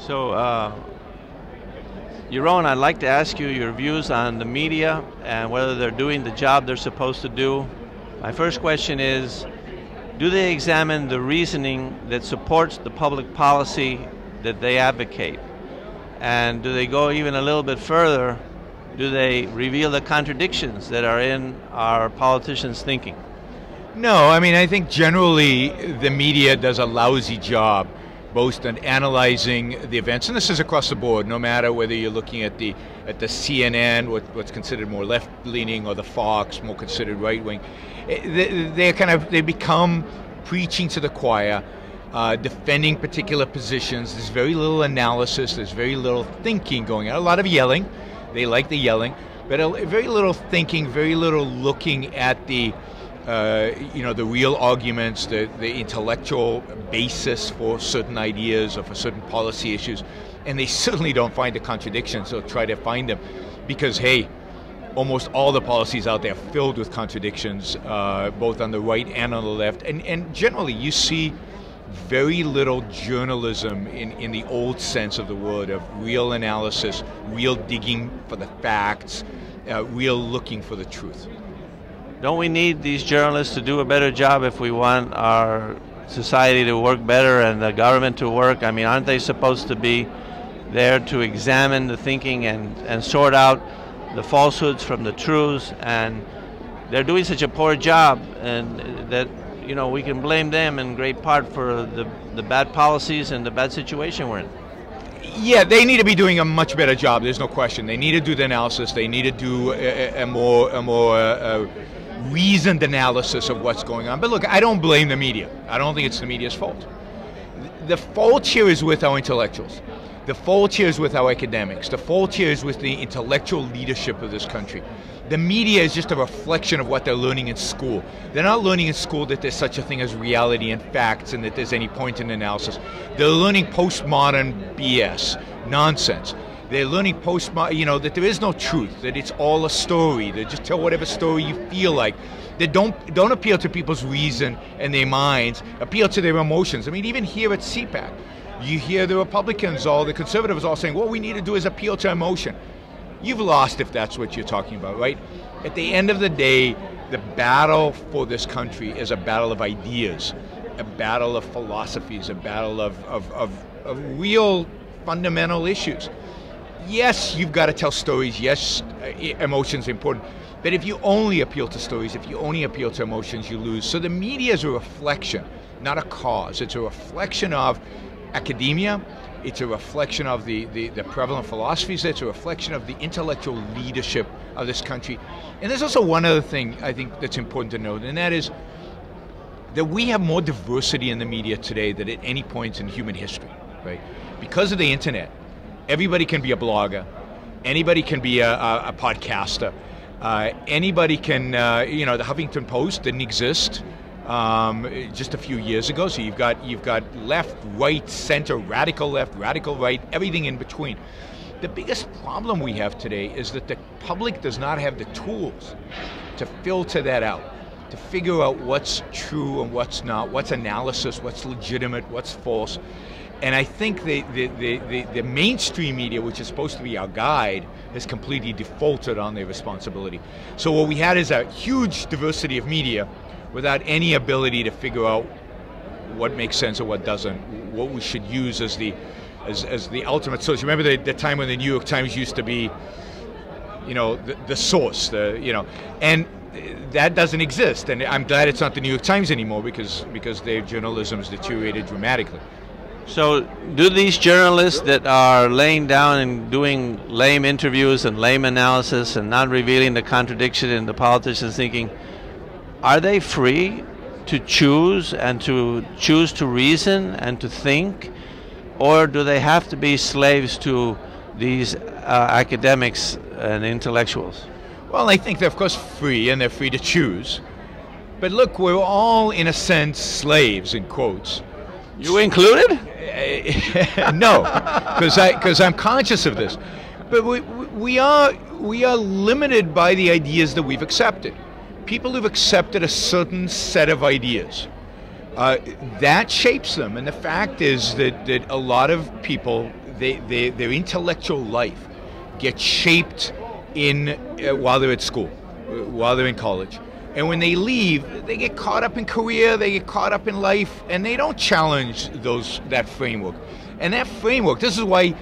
So, Yaron, I'd like to ask you your views on the media and whether they're doing the job they're supposed to do. My first question is, do they examine the reasoning that supports the public policy that they advocate? And do they go even a little bit further? Do they reveal the contradictions that are in our politicians' thinking? No, I mean, I think generally the media does a lousy job both in analyzing the events, and this is across the board, no matter whether you're looking at the CNN, what's considered more left-leaning, or the Fox, more considered right-wing. They become preaching to the choir, defending particular positions. There's very little analysis. There's very little thinking going on. A lot of yelling. They like the yelling, but very little thinking, very little looking at the the real arguments, the intellectual basis for certain ideas or for certain policy issues, and they certainly don't find the contradictions or try to find them, because hey, almost all the policies out there are filled with contradictions, both on the right and on the left, and generally you see very little journalism in the old sense of the word, of real analysis, real digging for the facts, real looking for the truth. Don't we need these journalists to do a better job if we want our society to work better and the government to work? I mean, aren't they supposed to be there to examine the thinking and sort out the falsehoods from the truths? And they're doing such a poor job, and that we can blame them in great part for the bad policies and the bad situation we're in. Yeah, they need to be doing a much better job. There's no question. They need to do the analysis. They need to do a more reasoned analysis of what's going on. But look, I don't blame the media. I don't think it's the media's fault. The fault here is with our intellectuals. The fault here is with our academics. The fault here is with the intellectual leadership of this country. The media is just a reflection of what they're learning in school. They're not learning in school that there's such a thing as reality and facts and that there's any point in analysis. They're learning postmodern BS, nonsense. They're learning that there is no truth, that it's all a story. They just tell whatever story you feel like. They don't appeal to people's reason and their minds, appeal to their emotions. I mean, even here at CPAC, you hear the Republicans, the conservatives all saying, what we need to do is appeal to emotion. You've lost if that's what you're talking about, right? At the end of the day, the battle for this country is a battle of ideas, a battle of philosophies, a battle of real fundamental issues. Yes, you've got to tell stories. Yes, emotions are important. But if you only appeal to stories, if you only appeal to emotions, you lose. So the media is a reflection, not a cause. It's a reflection of academia. It's a reflection of the prevalent philosophies. It's a reflection of the intellectual leadership of this country. And there's also one other thing I think that's important to note, and that is that we have more diversity in the media today than at any point in human history, right? Because of the internet, everybody can be a blogger, anybody can be a podcaster, anybody can, the Huffington Post didn't exist just a few years ago, so you've got left, right, center, radical left, radical right, everything in between. The biggest problem we have today is that the public does not have the tools to filter that out, to figure out what's true and what's not, what's analysis, what's legitimate, what's false. And I think the mainstream media, which is supposed to be our guide, has completely defaulted on their responsibility. So what we had is a huge diversity of media without any ability to figure out what makes sense or what doesn't, what we should use as the ultimate source. You remember the time when the New York Times used to be, the source, and that doesn't exist. And I'm glad it's not the New York Times anymore, because their journalism has deteriorated dramatically. So do these journalists that are laying down and doing lame interviews and lame analysis and not revealing the contradiction in the politicians' thinking, are they free to choose to reason and to think, or do they have to be slaves to these academics and intellectuals? Well, I think they're of course free, and they're free to choose. But look, we're all in a sense slaves, in quotes. You included? No, because I'm conscious of this. But we are limited by the ideas that we've accepted. People who've accepted a certain set of ideas, that shapes them. And the fact is that a lot of people, their intellectual life gets shaped while they're at school, while they're in college. And when they leave, they get caught up in career, they get caught up in life, and they don't challenge that framework. And that framework, this is why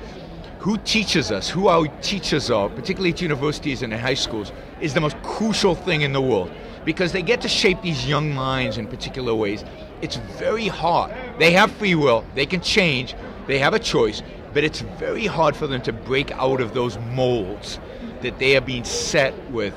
who teaches us, who our teachers are, particularly at universities and in high schools, is the most crucial thing in the world. Because they get to shape these young minds in particular ways. It's very hard. They have free will, they can change, they have a choice, but it's very hard for them to break out of those molds that they are being set with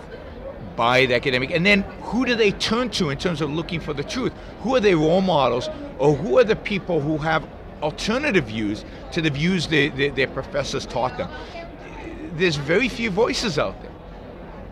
by the academic. And then who do they turn to in terms of looking for the truth? Who are their role models, or who are the people who have alternative views to the views their professors taught them? There's very few voices out there.